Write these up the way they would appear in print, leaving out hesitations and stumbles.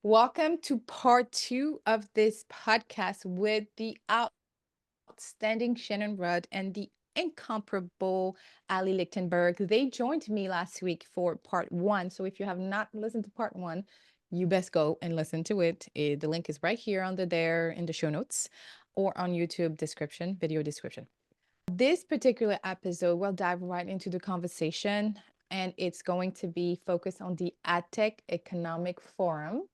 Welcome to part two of this podcast with the outstanding Shannon Rudd and the incomparable Allie Lichtenberg. They joined me last week for part one. So if you have not listened to part one, you best go and listen to it. The link is right here under there in the show notes or on YouTube description, video description. This particular episode, we'll dive right into the conversation, and it's going to be focused on the AdTech Economic Forum.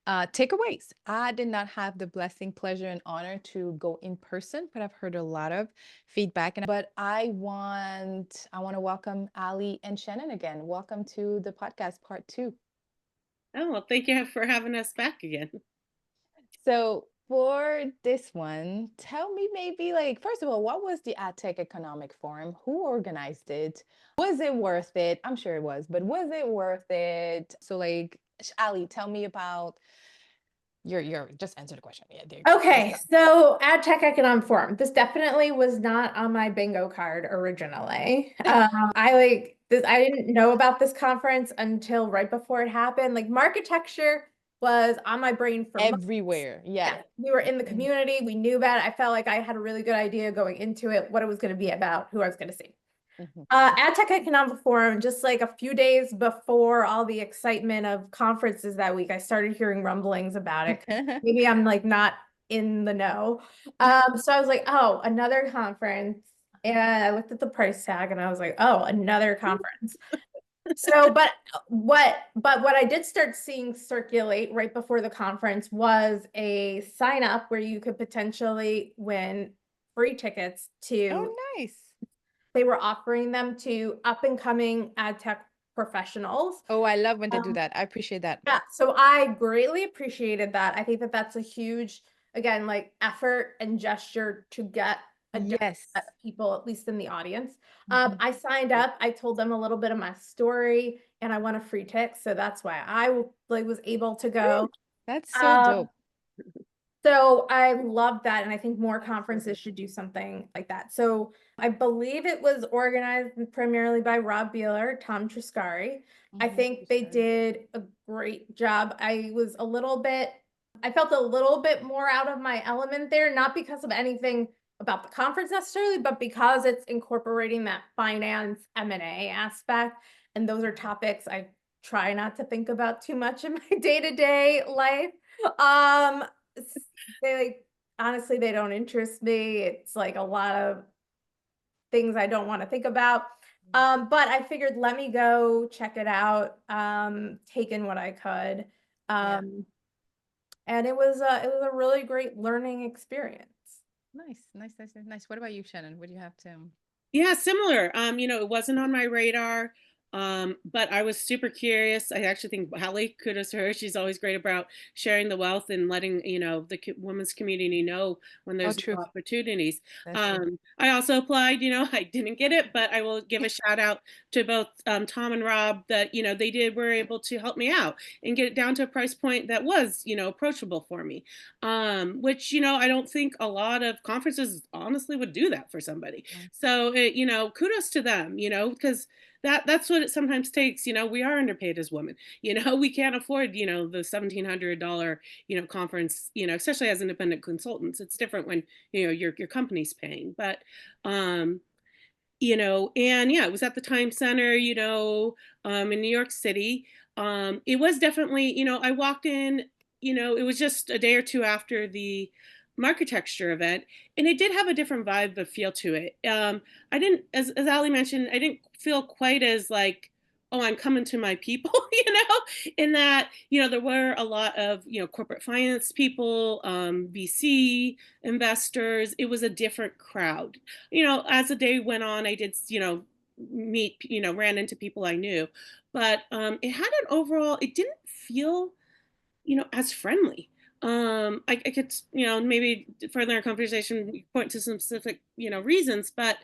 Takeaways. I did not have the blessing, pleasure, and honor to go in person, but I've heard a lot of feedback. But I want to welcome Allie and Shannon again. Welcome to the podcast, part two. Oh, well, thank you for having us back again. So for this one, tell me maybe like, first of all, what was the AdTech Economic Forum? Who organized it? Was it worth it? I'm sure it was, but was it worth it? So like, Allie, tell me about your just answer the question. Yeah, there you go. Okay, so AdTech Economic Forum. This definitely was not on my bingo card originally. I like this. I didn't know about this conference until right before it happened. Like marketecture was on my brain for months. Everywhere. Yeah. We were in the community. We knew about it. I felt like I had a really good idea going into it, what it was going to be about, who I was going to see. AdTech Economic Forum, just like a few days before all the excitement of conferences that week, I started hearing rumblings about it. Maybe I'm like not in the know. So I was like, oh, another conference. And I looked at the price tag and I was like, oh, another conference. So, but what I did start seeing circulate right before the conference was a sign up where you could potentially win free tickets to. Oh, nice. They were offering them to up and coming ad tech professionals. Oh, I love when they do that. I appreciate that. Yeah, so I greatly appreciated that. I think that that's a huge, again, like effort and gesture to get people, at least in the audience. I signed up. I told them a little bit of my story, and I won a free ticket. So that's why I was able to go. That's so dope. So I love that. And I think more conferences should do something like that. So I believe it was organized primarily by Rob Beeler, Tom Triscari. I think they did a great job. I felt a little bit more out of my element there, not because of anything about the conference necessarily, but because it's incorporating that finance M&A aspect. And those are topics I try not to think about too much in my day-to-day life. Honestly, they don't interest me. It's like a lot of things I don't want to think about. But I figured, let me go check it out, take in what I could. And it was a really great learning experience. Nice. What about you, Shannon? What do you have to? Yeah, similar. It wasn't on my radar. But I was super curious. I actually think Allie, kudos to her. She's always great about sharing the wealth and letting, the women's community know when there's opportunities. I also applied, I didn't get it, but I will give a shout out to both Tom and Rob that, were able to help me out and get it down to a price point that was, approachable for me. Which, I don't think a lot of conferences honestly would do that for somebody. So, kudos to them, because that's what it sometimes takes. We are underpaid as women. We can't afford, the $1,700, conference, especially as independent consultants. It's different when, your company's paying. But, and yeah, it was at the Time Center, in New York City. It was definitely, I walked in, it was just a day or two after the Marketecture event, and it did have a different vibe, a feel to it. I didn't, as Allie mentioned, I didn't feel quite as like, oh, I'm coming to my people, in that, there were a lot of, corporate finance people, VC investors. It was a different crowd. As the day went on, I did, meet, ran into people I knew, but it had an overall, it didn't feel, as friendly. I could, maybe further our conversation point to some specific, reasons, but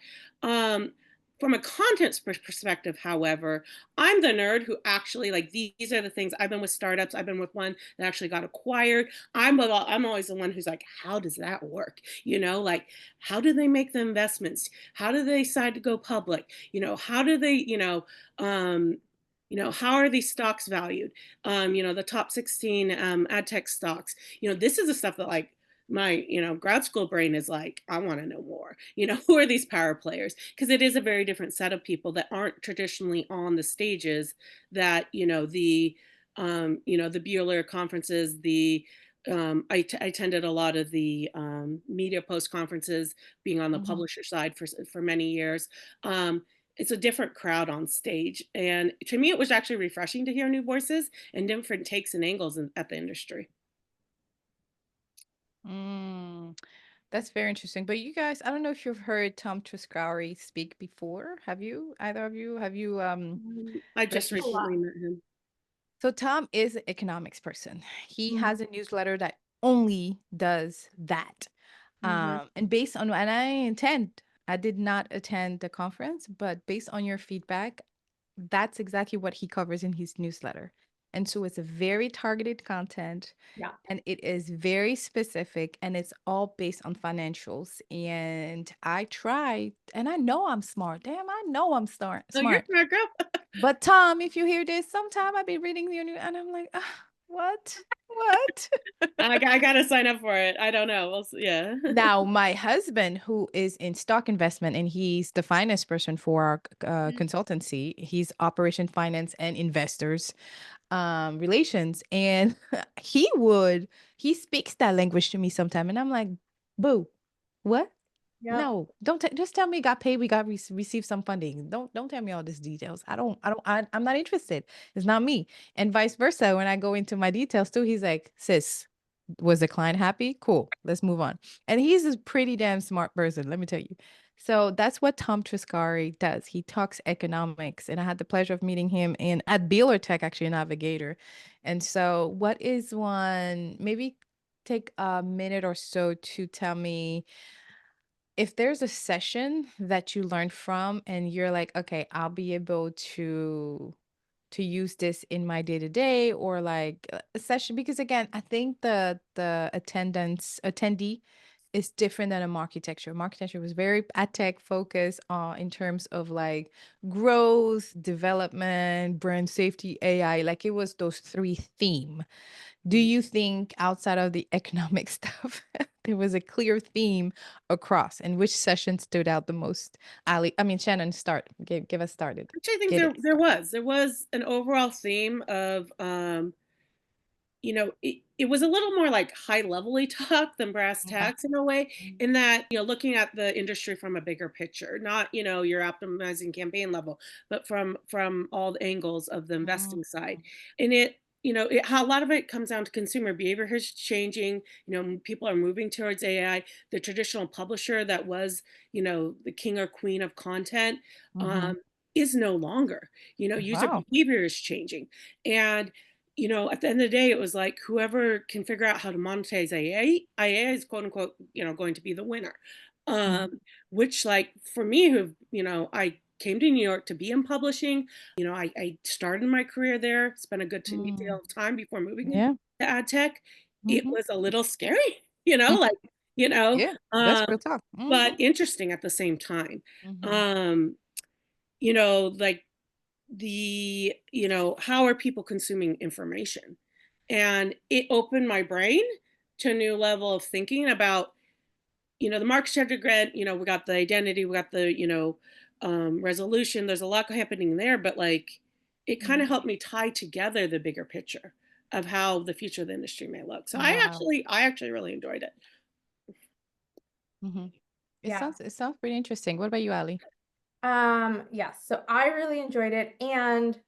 from a content perspective, however, I'm the nerd who actually like these are the things. I've been with startups. I've been with one that actually got acquired. I'm always the one who's like, how does that work? Like how do they make the investments? How do they decide to go public? How do they, how are these stocks valued? The top 16 ad tech stocks. This is the stuff that like my, grad school brain is like, I want to know more. Who are these power players? Because it is a very different set of people that aren't traditionally on the stages that, the Beeler conferences, I attended a lot of the media post conferences, being on the publisher side for many years. It's a different crowd on stage, and to me, it was actually refreshing to hear new voices and different takes and angles at the industry. That's very interesting. But you guys, I don't know if you've heard Tom Triscari speak before. Have you? Either of you? Have you I like just recently met him. so Tom is an economics person. He Mhm. has a newsletter that only does that. And based on and I did not attend the conference, but based on your feedback, that's exactly what he covers in his newsletter. And so it's a very targeted content Yeah. and it is very specific and it's all based on financials. And I tried and I know I'm smart. Damn, I know I'm smart. Oh, you're smart, girl. But Tom, if you hear this, sometime I be reading your new and I'm like, what? What? I gotta sign up for it. I don't know. Yeah. Now, my husband, who is in stock investment and he's the finance person for our consultancy, he's operation finance and investors relations. And he speaks that language to me sometime. And I'm like, boo, what? Yep. No, don't just tell me got paid. We got received some funding. Don't tell me all these details. I'm not interested. It's not me. And vice versa. When I go into my details too, he's like, sis, was the client happy? Cool. Let's move on. And he's a pretty damn smart person, let me tell you. So that's what Tom Triscari does. He talks economics, and I had the pleasure of meeting him in at Beeler Tech, actually, a Navigator. And so, what is one? Maybe take a minute or so to tell me if there's a session that you learned from and you're like, okay, I'll be able to use this in my day to day, or like a session, because again, I think the attendee is different than a architecture. Architecture was very AdTech focused in terms of like growth, development, brand safety, AI. Like it was those three theme. Do you think outside of the economic stuff, there was a clear theme across, and which session stood out the most? Shannon, give us started. Which I think Get it. there was an overall theme of it was a little more like high level talk than brass Okay. tacks in a way, in that, looking at the industry from a bigger picture, not, your optimizing campaign level, but from all the angles of the Mm, investing side. And how a lot of it comes down to consumer behavior is changing. People are moving towards AI. The traditional publisher that was, the king or queen of content, mhm. is no longer. User Wow. behavior is changing. And at the end of the day, it was like whoever can figure out how to monetize IA is quote unquote, going to be the winner. Mhm, Which, like, for me, I came to New York to be in publishing. I started my career there, spent a good deal mm. of time before moving into Yeah. ad tech. It Mhm. was a little scary, Mm, like, you know, yeah, that's um, real talk. but Mhm, interesting at the same time. mhm. Um, like how are people consuming information? And it opened my brain to a new level of thinking about, the Marx chapter grant, we got the identity, we got the, resolution. There's a lot happening there, but like it kind of helped me tie together the bigger picture of how the future of the industry may look. So Wow. I actually really enjoyed it. Mhm. Yeah. It sounds pretty interesting. What about you, Ali? Yes, so I really enjoyed it, and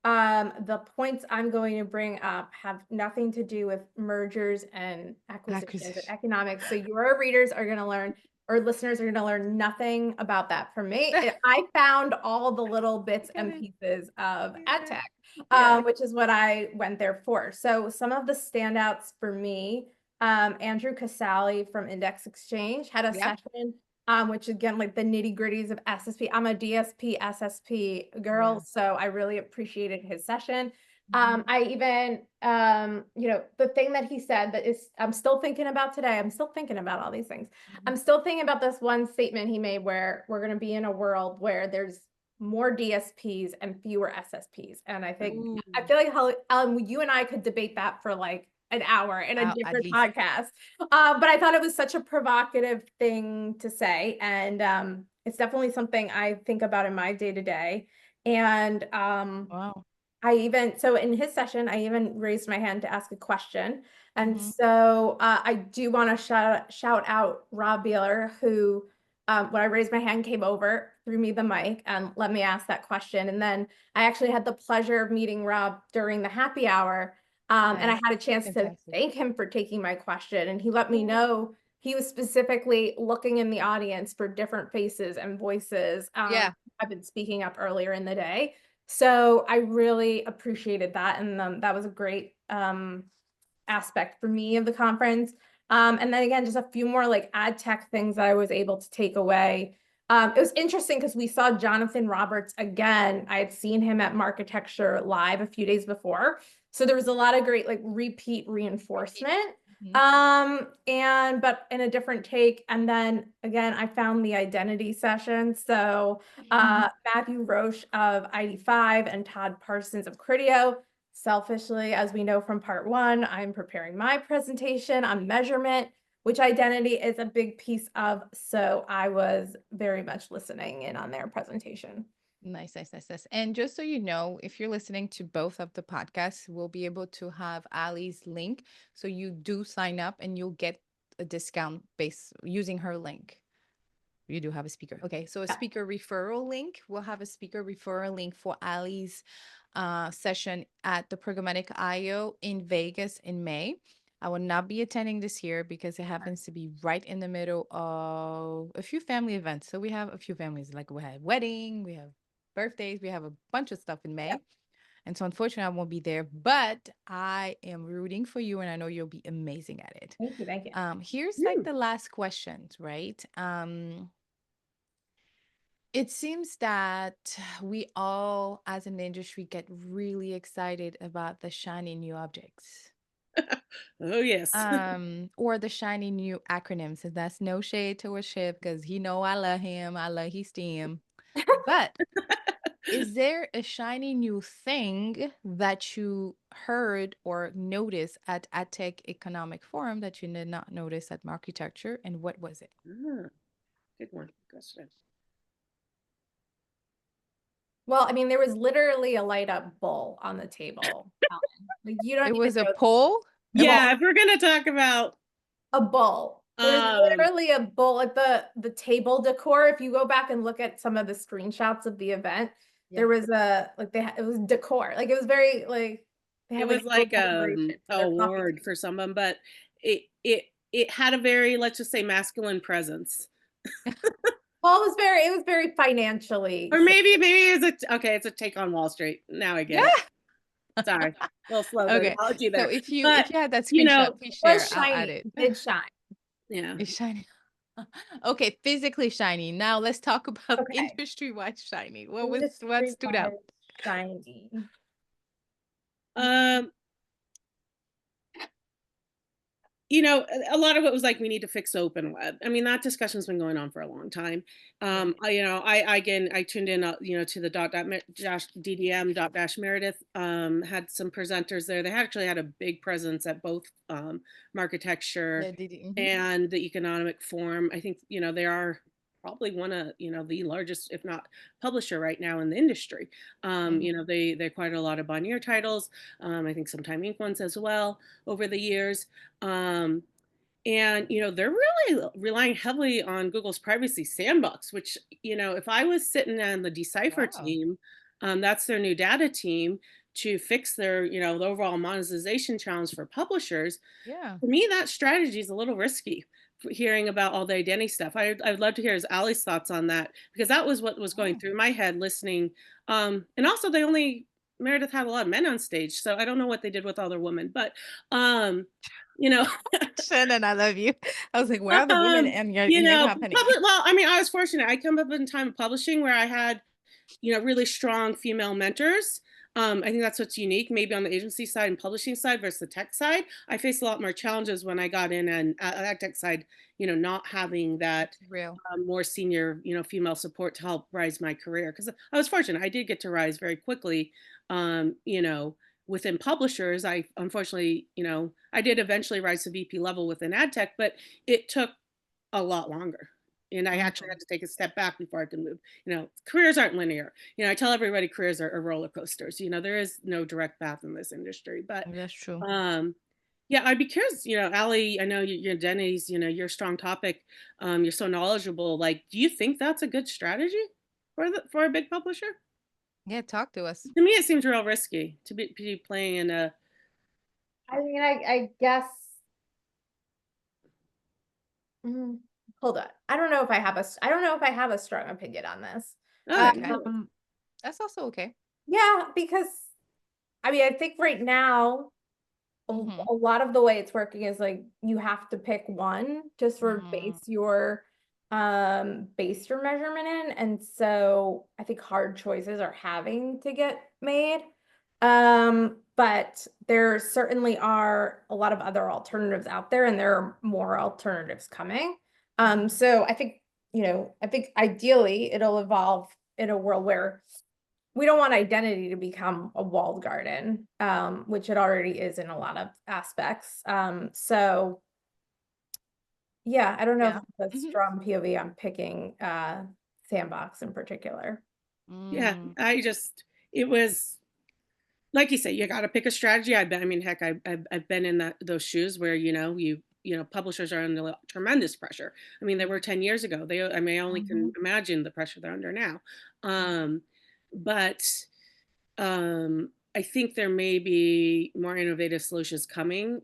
the points I'm going to bring up have nothing to do with mergers and acquisitions and Acquisition. economics. So your readers are going to learn, or listeners are going to learn nothing about that from me. I found all the little bits Get and it. pieces of Get ad it. tech, Yeah. which is what I went there for. So some of the standouts for me, Andrew Casale from Index Exchange had a Yep. session, which again, like the nitty gritties of SSP. I'm a DSP, SSP girl, Yeah. so I really appreciated his session. Mhm, I even, the thing that he said that is, I'm still thinking about today. I'm still thinking about all these things. mhm, I'm still thinking about this one statement he made where we're going to be in a world where there's more DSPs and fewer SSPs. And I think, Ooh. I feel like you and I could debate that for like an hour in a different podcast. But I thought it was such a provocative thing to say. And it's definitely something I think about in my day-to-day. And Wow. so in his session, I even raised my hand to ask a question. And Mhm. so I do want to shout out Rob Beeler, who, when I raised my hand, came over, threw me the mic, and let me ask that question. And then I actually had the pleasure of meeting Rob during the happy hour. And I Nice. had a chance to Fantastic. thank him for taking my question. And he let me Yeah. know he was specifically looking in the audience for different faces and voices. Yeah. I've been speaking up earlier in the day. So I really appreciated that. And that was a great aspect for me of the conference. And then again, just a few more like ad tech things that I was able to take away. It was interesting because we saw Jonathan Roberts again. I had seen him at Marketecture Live a few days before. So there was a lot of great like repeat reinforcement. But in a different take. And then again, I found the identity session. So Matthew Roche of ID5 and Todd Parsons of Criteo. Selfishly, as we know from part one, I'm preparing my presentation on measurement, which identity is a big piece of. So I was very much listening in on their presentation. Nice, nice, nice, nice. And just so you know, if you're listening to both of the podcasts, we'll be able to have Allie's link. So you do sign up and you'll get a discount based using her link. You do have a speaker. Okay. So a speaker referral link. We'll have a speaker referral link for Allie's session at the Programmatic IO in Vegas in May. I will not be attending this year because it happens to be right in the middle of a few family events. So we have a few families, like we have wedding, we have birthdays, we have a bunch of stuff in May. Yep. And so unfortunately I won't be there, but I am rooting for you and I know you'll be amazing at it. Thank you. Thank you. Here's like the last questions, right? It seems that we all as an industry get really excited about the shiny new objects. Oh yes. Or the shiny new acronyms. And that's no shade to a Ship because he know I love him. I love his team. But is there a shiny new thing that you heard or noticed at AdTech Economic Forum that you did not notice at Marketecture? And what was it? Good one. Question. Well, I mean, there was literally a light up bowl on the table. Like, you don't. It was a poll? Yeah, if we're gonna talk about a bowl. There's literally a bowl at the table decor. If you go back and look at some of the screenshots of the event, there was it was decor. Like it was very like they had it was like an award for someone, but it had a very, let's just say, masculine presence. Well, it was very financially. Or maybe it's a take on Wall Street. Now I get it. Sorry, a little slow. Okay. Apology there. So if you had that screenshot, please share. I'll add it. It's shiny. Yeah, it's shiny. Okay, physically shiny. Now let's talk about industry-wide shiny. What stood out? Shiny. A lot of it was like, we need to fix open web. I mean, that discussion's been going on for a long time. I tuned in, to the DDM Meredith, had some presenters there. They actually had a big presence at both Marketecture and the Economic Forum. I think, they are probably one of, the largest, if not publisher right now in the industry. They acquired a lot of Bonnier titles. I think some Time Inc. ones as well over the years. And, they're really relying heavily on Google's privacy sandbox, which, if I was sitting on the Decipher team, that's their new data team to fix their, the overall monetization challenge for publishers. Yeah. For me, that strategy is a little risky. Hearing about all the identity stuff, I'd love to hear Allie's thoughts on that, because that was what was going through my head listening. And also, Meredith had a lot of men on stage, so I don't know what they did with other women, but Shannon, I love you. I was like, where are the women in your company? Well, I mean, I was fortunate. I come up in time of publishing where I had, really strong female mentors. I think that's what's unique, maybe on the agency side and publishing side versus the tech side. I faced a lot more challenges when I got in and that tech side, not having that Real. more senior, female support to help rise my career. Because I was fortunate, I did get to rise very quickly. Within publishers, I unfortunately, I did eventually rise to VP level within ad tech, but it took a lot longer. And I actually had to take a step back before I could move. Careers aren't linear. I tell everybody careers are roller coasters. There is no direct path in this industry. But That's true. yeah, I'd be curious, Allie, I know you're Denny's, you're a strong topic. You're so knowledgeable. Like, do you think that's a good strategy for a big publisher? Yeah, talk to us. To me, it seems real risky to be playing in a. I mean, I guess. Hold on. I don't know if I have a strong opinion on this. Okay. That's also okay. Yeah, because I mean, I think right now a lot of the way it's working is like you have to pick one to sort of base your measurement in. And so I think hard choices are having to get made. But there certainly are a lot of other alternatives out there, and there are more alternatives coming. So I think, ideally it'll evolve in a world where we don't want identity to become a walled garden, which it already is in a lot of aspects. So yeah, I don't know if it's a strong POV I'm picking Sandbox in particular. Yeah, it was like you say, you got to pick a strategy. I've been in those shoes where, publishers are under tremendous pressure. I mean, they were 10 years ago. I only can imagine the pressure they're under now. But I think there may be more innovative solutions coming,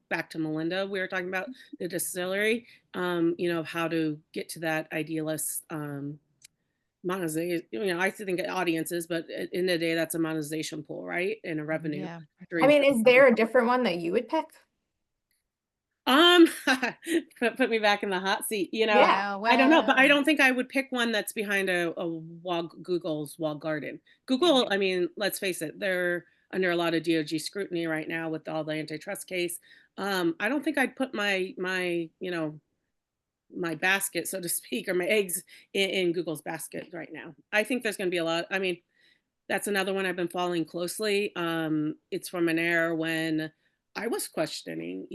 back to Melinda, we were talking about the distillery, how to get to that idealist monetization. I think audiences, but in the day, that's a monetization pool, right? And a revenue stream. I mean, is there a different one that you would pick? Put me back in the hot seat. Yeah, I don't know, but I don't think I would pick one that's behind a Google's walled garden. Google, I mean, let's face it, they're under a lot of DOJ scrutiny right now with all the antitrust case. I don't think I'd put my basket, so to speak, or my eggs in Google's basket right now. I think there's going to be a lot. I mean, that's another one I've been following closely. It's from an era when I was questioning,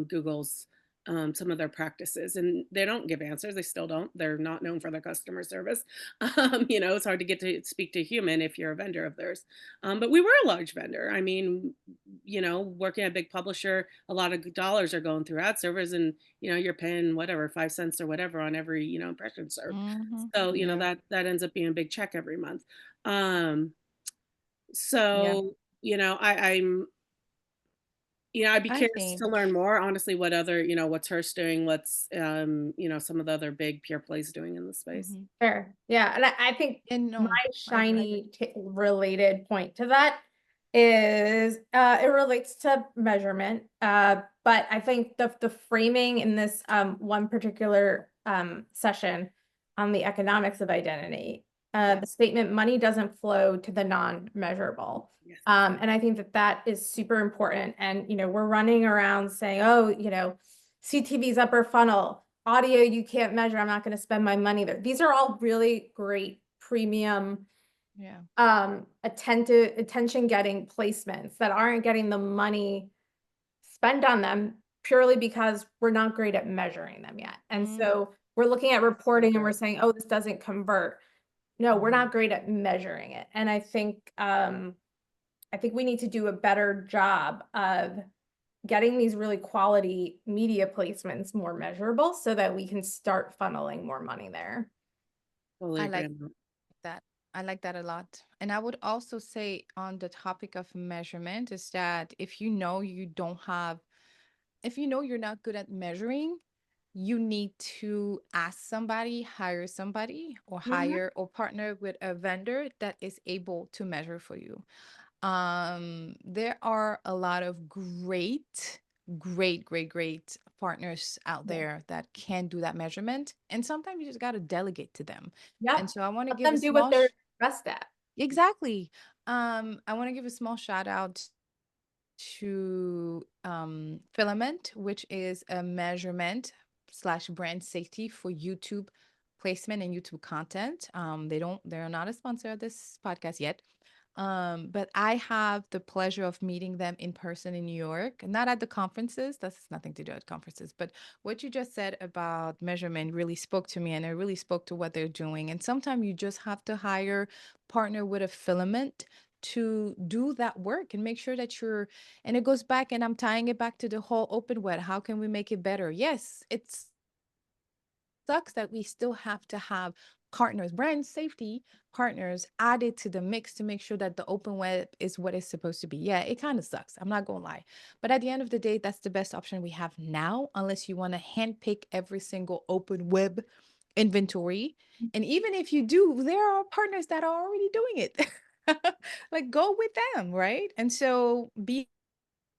Google's some of their practices, and they don't give answers. They still don't. They're not known for their customer service. It's hard to get to speak to a human if you're a vendor of theirs. But we were a large vendor. I mean, working at a big publisher, a lot of dollars are going through ad servers, and you're paying whatever 5 cents or whatever on every impression served. So that ends up being a big check every month. I'd be curious to learn more, honestly, what other, what's Hearst doing, what's, some of the other big pure plays doing in the space. Sure. Yeah. And I think my shiny related point to that is it relates to measurement. But I think the framing in this one particular session on the economics of identity, the statement money doesn't flow to the non-measurable. Yes. And I think that is super important. And, we're running around saying, oh, CTV's upper funnel, audio you can't measure, I'm not going to spend my money there. These are all really great premium, attention getting placements that aren't getting the money spent on them purely because we're not great at measuring them yet. And so we're looking at reporting and we're saying, oh, this doesn't convert. No, we're not great at measuring it. And I think we need to do a better job of getting these really quality media placements more measurable so that we can start funneling more money there. I like that. I like that a lot. And I would also say on the topic of measurement is that if you're not good at measuring, you need to ask somebody, hire somebody, or hire or partner with a vendor that is able to measure for you. There are a lot of great partners out there that can do that measurement, and sometimes you just got to delegate to them. Yeah. And so I want to Let give them do what they're best at. Exactly. I want to give a small shout out to Filament, which is a measurement slash brand safety for YouTube placement and YouTube content. They're not a sponsor of this podcast yet. But I have the pleasure of meeting them in person in New York, not at the conferences. That's nothing to do with conferences. But what you just said about measurement really spoke to me, and it really spoke to what they're doing. And sometimes you just have to partner with a filament to do that work and make sure that and it goes back, and I'm tying it back to the whole open web. How can we make it better? Yes, it's sucks that we still have to have partners, brand safety partners added to the mix to make sure that the open web is what it's supposed to be. Yeah, it kind of sucks. I'm not going to lie. But at the end of the day, that's the best option we have now, unless you want to handpick every single open web inventory. And even if you do, there are partners that are already doing it. Like, go with them, right? And so be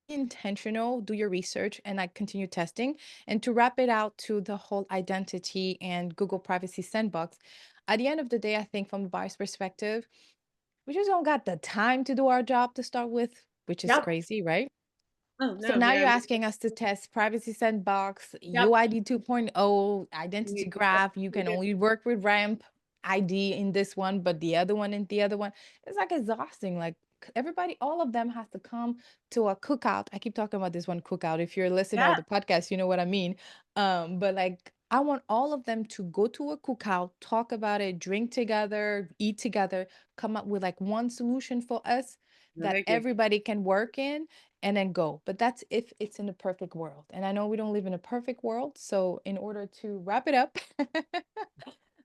intentional, do your research, and like continue testing. And to wrap it out to the whole identity and Google Privacy Sandbox, at the end of the day, I think from a buyer's perspective, we just don't got the time to do our job to start with, which is Yep. crazy, right? Oh So no, now yeah, you're asking us to test Privacy Sandbox, Yep. UID 2.0, we identity do. graph. You We can do. only work with ramp ID in this one, but the other one and the other one. It's like exhausting. Like everybody, all of them has to come to a cookout. I keep talking about this one cookout. If you're a listener of Yeah. the podcast, you know what I mean. But like I want all of them to go to a cookout, talk about it, drink together, eat together, come up with like one solution for us No, that thank you. everybody can work in and then go. But that's if it's in a perfect world. And I know we don't live in a perfect world. So, in order to wrap it up,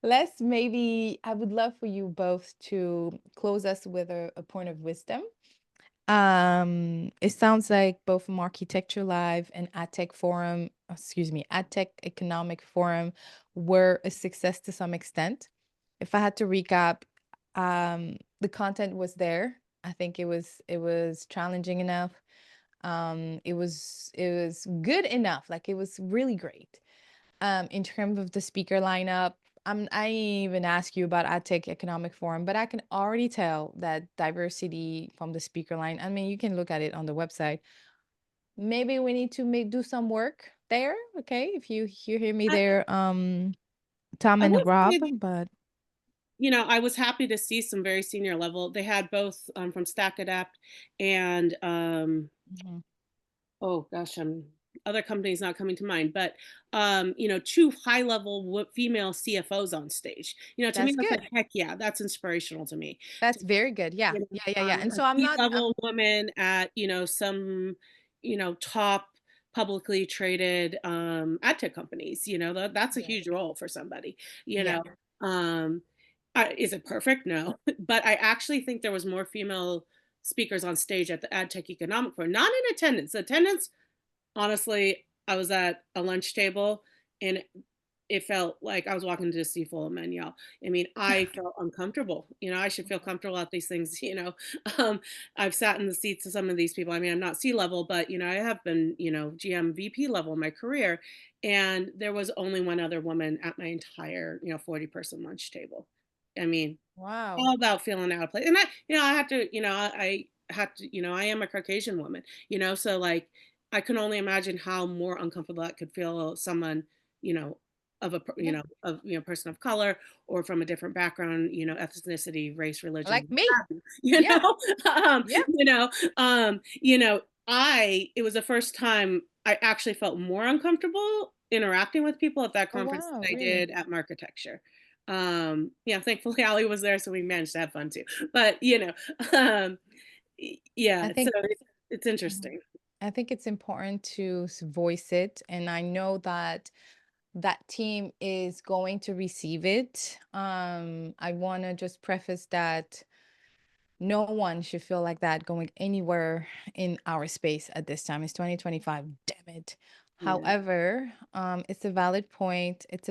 let's maybe, I would love for you both to close us with a point of wisdom. It sounds like both from Architecture Live and AdTech Forum, excuse me, AdTech Economic Forum were a success to some extent. If I had to recap, the content was there. I think it was challenging enough. It was good enough. Like it was really great. In terms of the speaker lineup, I didn't even ask you about AdTech Economic Forum, but I can already tell that diversity from the speaker line. I mean, you can look at it on the website. Maybe we need to do some work there. Okay, if you hear me I, there, Tom I will and Rob, say, but I was happy to see some very senior level. They had both from Stack Adapt and mhm, oh gosh, other companies not coming to mind, but two high level female CFOs on stage. To me, that's that's good. like heck yeah, that's inspirational to me. That's very good. Yeah, yeah, yeah, yeah. And A so I'm C not. level woman at some top publicly traded ad tech companies. That's a Yeah, huge role for somebody. You yeah. know, um, is it perfect? No, but I actually think there was more female speakers on stage at the AdTech Economic Forum, not in attendance. Attendance, honestly, I was at a lunch table and it felt like I was walking to a sea full of men, y'all. I mean, I felt uncomfortable. I should feel comfortable at these things. Um, I've sat in the seats of some of these people. I mean, I'm not C level, but I have been, GM, VP level in my career, and there was only one other woman at my entire, 40-person lunch table. I mean, Wow. all about feeling out of place. And I have to, I have to, I am a Caucasian woman, so like I can only imagine how more uncomfortable that could feel someone, you know, of a, Yeah. person of color or from a different background, ethnicity, race, religion, Like me. you Yeah. know, um, Yeah. you know, it was the first time I actually felt more uncomfortable interacting with people at that Oh, conference wow. than I Really? did at Architecture. Thankfully Allie was there, so we managed to have fun too. But um, I yeah, so think. it's Mhm. interesting. I think it's important to voice it. And I know that that team is going to receive it. I want to just preface that no one should feel like that going anywhere in our space at this time. It's 2025. Damn it. Yeah, However, it's a valid point. It's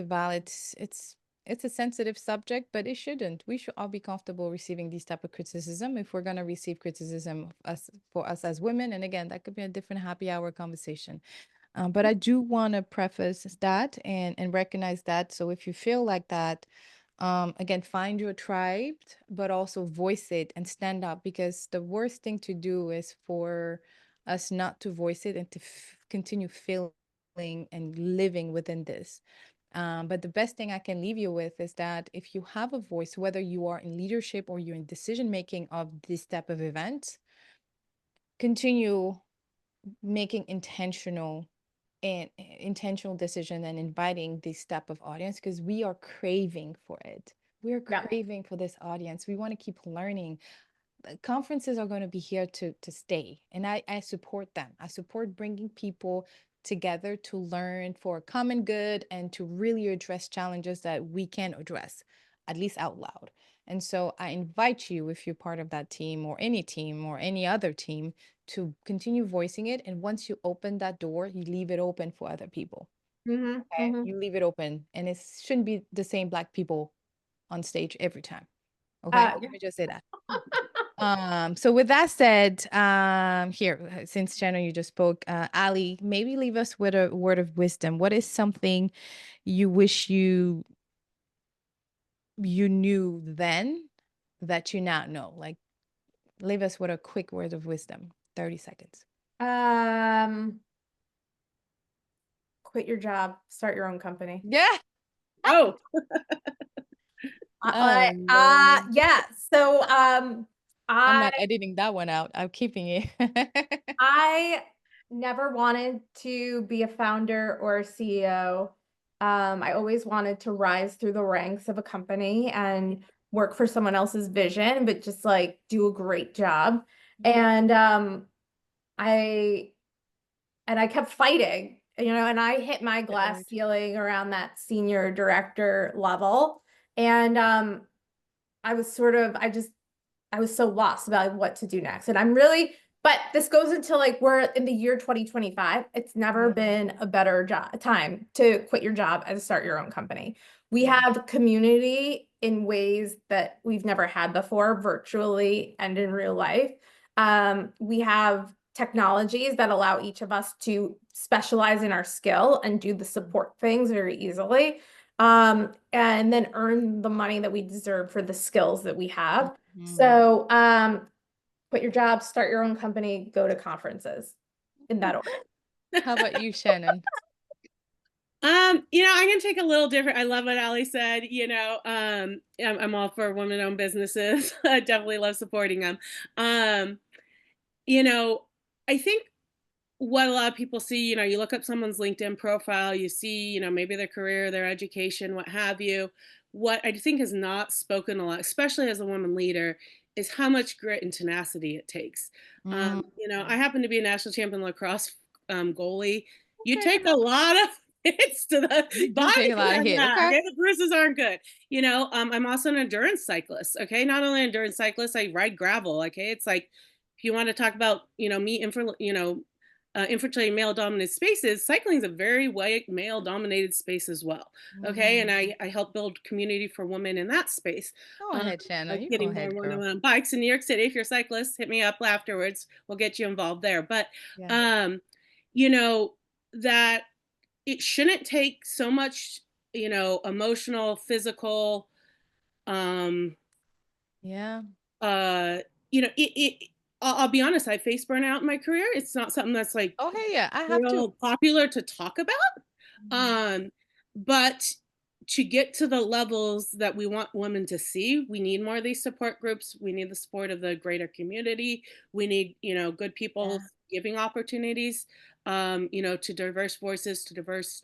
a sensitive subject, but it shouldn't. We should all be comfortable receiving these type of criticism if we're gonna receive criticism of us for us as women. And again, that could be a different happy hour conversation. But I do want to preface that and recognize that. So if you feel like that, Again, find your tribe, but also voice it and stand up, because the worst thing to do is for us not to voice it and to continue feeling and living within this. But the best thing I can leave you with is that if you have a voice, whether you are in leadership or you're in decision making of this type of event, continue making intentional decision and inviting this type of audience, because we are craving for it. We're Yeah. craving for this audience. We want to keep learning. Conferences are going to be here to stay, and I support them. I support bringing people together to learn for a common good and to really address challenges that we can address, at least out loud. And so I invite you, if you're part of that team or any other team, to continue voicing it. And once you open that door, you leave it open for other people. Mm-hmm, Okay, mm-hmm. you leave it open, and it shouldn't be the same Black people on stage every time. Okay, let me just say that. So with that said, here, since Shannon, you just spoke, Allie, maybe leave us with a word of wisdom. What is something you wish you knew then that you now know? Like, leave us with a quick word of wisdom. 30 seconds. Quit your job, start your own company. Yeah. Oh, Oh, Lord. Yeah. So, I'm I not editing that one out. I'm keeping it. I never wanted to be a founder or a CEO. I always wanted to rise through the ranks of a company and work for someone else's vision, but just like do a great job. And I I kept fighting, and I hit my glass ceiling around that senior director level. And I was sort of, I was so lost about what to do next. And but this goes into like, we're in the year 2025. It's never been a better time to quit your job and start your own company. We have community in ways that we've never had before, virtually and in real life. We have technologies that allow each of us to specialize in our skill and do the support things very easily. And then earn the money that we deserve for the skills that we have. So, quit your job, start your own company, go to conferences in that order. How about you, Shannon? I'm gonna take a little different. I love what Allie said. I'm all for women-owned businesses. I definitely love supporting them. I think what a lot of people see, you look up someone's LinkedIn profile, you see, maybe their career, their education, what have you. What I think is not spoken a lot, especially as a woman leader, is how much grit and tenacity it takes. I happen to be a national champion lacrosse goalie. You take a lot of hits to the Do take body a lot of on hit. that. Okay. Okay, the bruises aren't good. I'm also an endurance cyclist. Okay, not only an endurance cyclist, I ride gravel. Okay, it's like if you want to talk about infiltrating male dominated spaces, cycling is a very white male dominated space as well. Okay. And I help build community for women in that space. Go ahead, Shannon. You go Getting more ahead, girl. women on bikes in New York City. If you're a cyclist, hit me up afterwards. We'll get you involved there. But, Yeah. That it shouldn't take so much, emotional, physical, Yeah. I'll be honest, I face burnout in my career. It's not something that's like Oh, hey, yeah, I have real to. popular to talk about. But to get to the levels that we want women to see, we need more of these support groups. We need the support of the greater community. We need, good people giving opportunities, to diverse voices, to diverse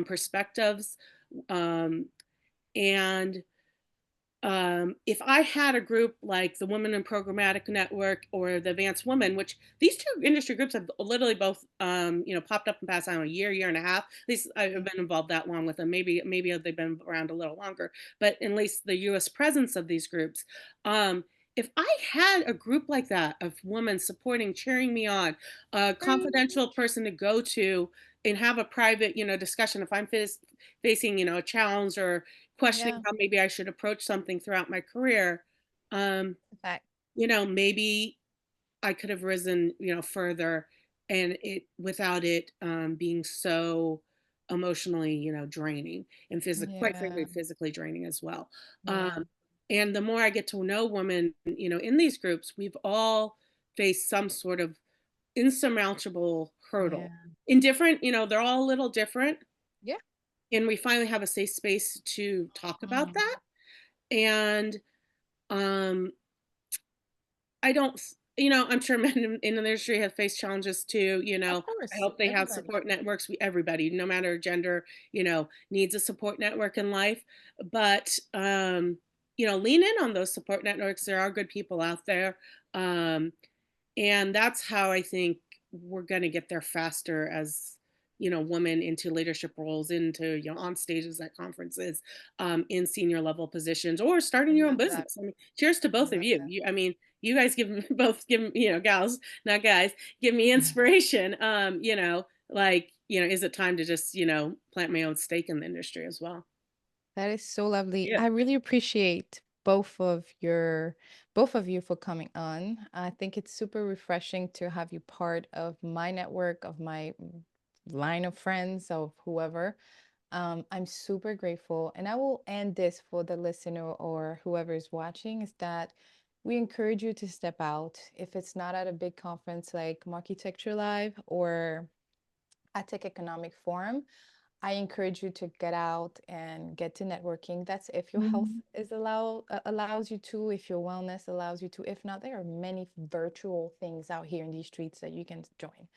perspectives. And if I had a group like the Women in Programmatic Network or the Advanced Women, which these two industry groups have literally both, popped up in the past, I don't know, year and a half. At least I've been involved that long with them. Maybe they've been around a little longer, but at least the U.S. presence of these groups. If I had a group like that of women supporting, cheering me on, a confidential person to go to and have a private, discussion if I'm facing, a challenge or questioning how maybe I should approach something throughout my career, maybe I could have risen, further and without it being so emotionally, draining and quite frankly, Yeah. physically draining as well. Yeah. And the more I get to know women, in these groups, we've all faced some sort of insurmountable hurdle Yeah. in different, they're all a little different. Yeah. And we finally have a safe space to talk about Mm. that. And um, I don't, I'm sure men in the industry have faced challenges too. Of I course. hope they have Everybody. support networks. Everybody, no matter gender, needs a support network in life. But, lean in on those support networks. There are good people out there. And that's how I think we're going to get there faster as, women into leadership roles, into, on stages at conferences, in senior level positions, or I starting your own love that. business. I mean, cheers to I both of love you. that. I mean, you guys give me, gals, not guys, give me inspiration. Is it time to just, plant my own stake in the industry as well? That is so lovely. Yeah. I really appreciate both of you for coming on. I think it's super refreshing to have you part of my network, of my line of friends, of whoever. I'm super grateful. And I will end this for the listener or whoever is watching is that we encourage you to step out. If it's not at a big conference like Architecture Live or AdTech Economic Forum, I encourage you to get out and get to networking. That's if your health Mhm. is allows you to, if your wellness allows you to. If not, there are many virtual things out here in these streets that you can join.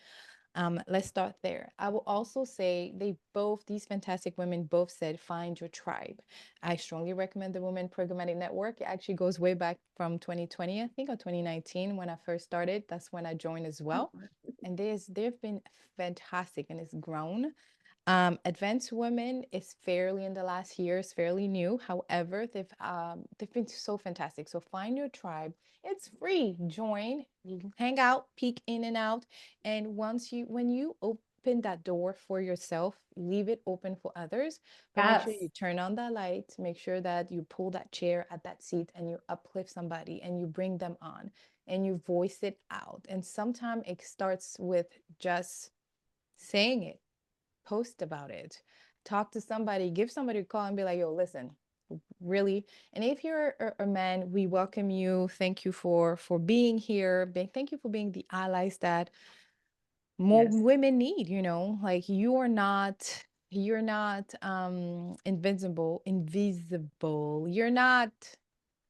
Let's start there. I will also say these fantastic women both said, find your tribe. I strongly recommend the Women Programmatic Network. It actually goes way back from 2020, I think, or 2019 when I first started. That's when I joined as well. And they've been fantastic and it's grown. Advanced Women is fairly in the last year, is fairly new. However, they've been so fantastic. So find your tribe. It's free. Join, hang out, peek in and out. And when you open that door for yourself, leave it open for others. But make sure Yes. you turn on that light. Make sure that you pull that chair at that seat and you uplift somebody and you bring them on and you voice it out. And sometimes it starts with just saying it, post about it, talk to somebody, give somebody a call and be like, yo, listen, really. And if you're a man, we welcome you. Thank you for being here. Thank you for being the allies that more Yes. women need, like you're not invisible.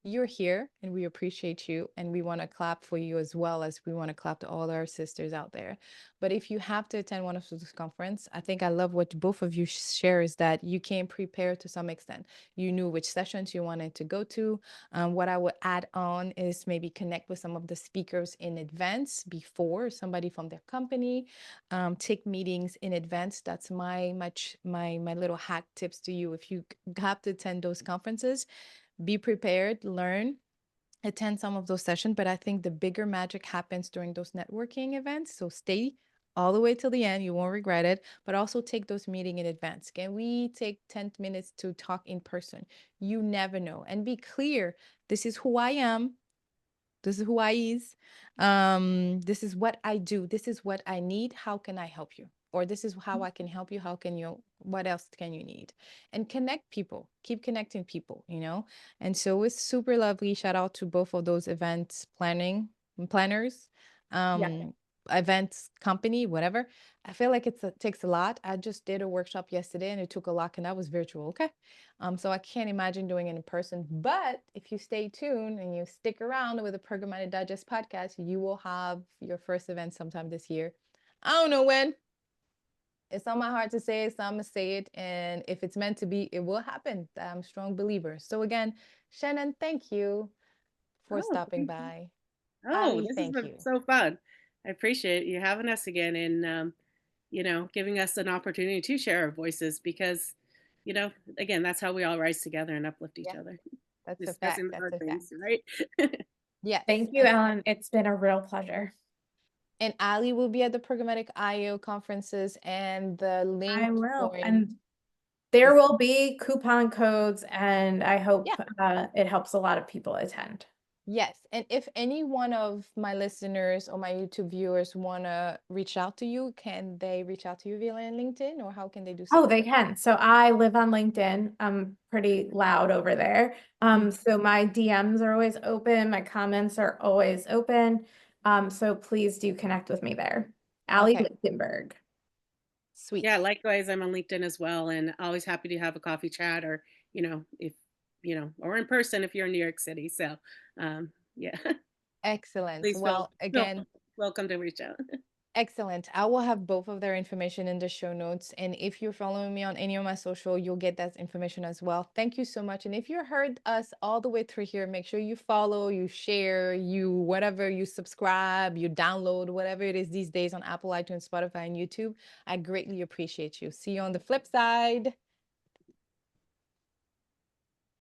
You're here and we appreciate you and we want to clap for you as well as we want to clap to all our sisters out there. But if you have to attend one of those conference, I think I love what both of you share is that you came prepared to some extent. You knew which sessions you wanted to go to. What I would add on is maybe connect with some of the speakers in advance before somebody from their company. Take meetings in advance. That's my little hack tips to you. If you have to attend those conferences, be prepared, learn, attend some of those sessions. But I think the bigger magic happens during those networking events. So stay all the way till the end. You won't regret it. But also take those meetings in advance. Can we take 10 minutes to talk in person? You never know. And be clear. This is who I am. This is who I is. This is what I do. This is what I need. How can I help you? Or this is how I can help you. How can you, what else can you need? And connect people. Keep connecting people. And so it's super lovely. Shout out to both of those events planners, Yeah. um, events company, whatever. I feel like it takes a lot. I just did a workshop yesterday and it took a lot and that was virtual. Okay. So I can't imagine doing it in person. But if you stay tuned and you stick around with the Programmatic Digest podcast, you will have your first event sometime this year. I don't know when. It's on my heart to say it, so I'm gonna say it. And if it's meant to be, it will happen. I'm a strong believer. So again, Shannon, thank you for Oh, stopping by. oh, Allie, this has thank been you. so fun. I appreciate you having us again and, giving us an opportunity to share our voices because, again, that's how we all rise together and uplift each Yeah, other, that's a discussing fact. the That's hard a fact. things, right? Yes. Thank you, Ellen. It's been a real pleasure. And Ali will be at the Programmatic IO conferences, and the I link to will. join And there is, will be coupon codes, and I hope yeah, it helps a lot of people attend. Yes. And if any one of my listeners or my YouTube viewers want to reach out to you, can they reach out to you via LinkedIn, or how can they do Oh, so? they can. So I live on LinkedIn. I'm pretty loud over there. So my DMs are always open. My comments are always open. So please do connect with me there. Allie Okay. Lichtenberg. Sweet. Yeah, likewise, I'm on LinkedIn as well, and always happy to have a coffee chat, or if or in person if you're in New York City. So, yeah, Excellent. please feel Well, again, welcome to reach out. excellent. I will have both of their information in the show notes. And if you're following me on any of my social, you'll get that information as well. Thank you so much. And if you heard us all the way through here, make sure you follow, you share, whatever, you subscribe, you download, whatever it is these days on Apple, iTunes, Spotify, and YouTube. I greatly appreciate you. See you on the flip side.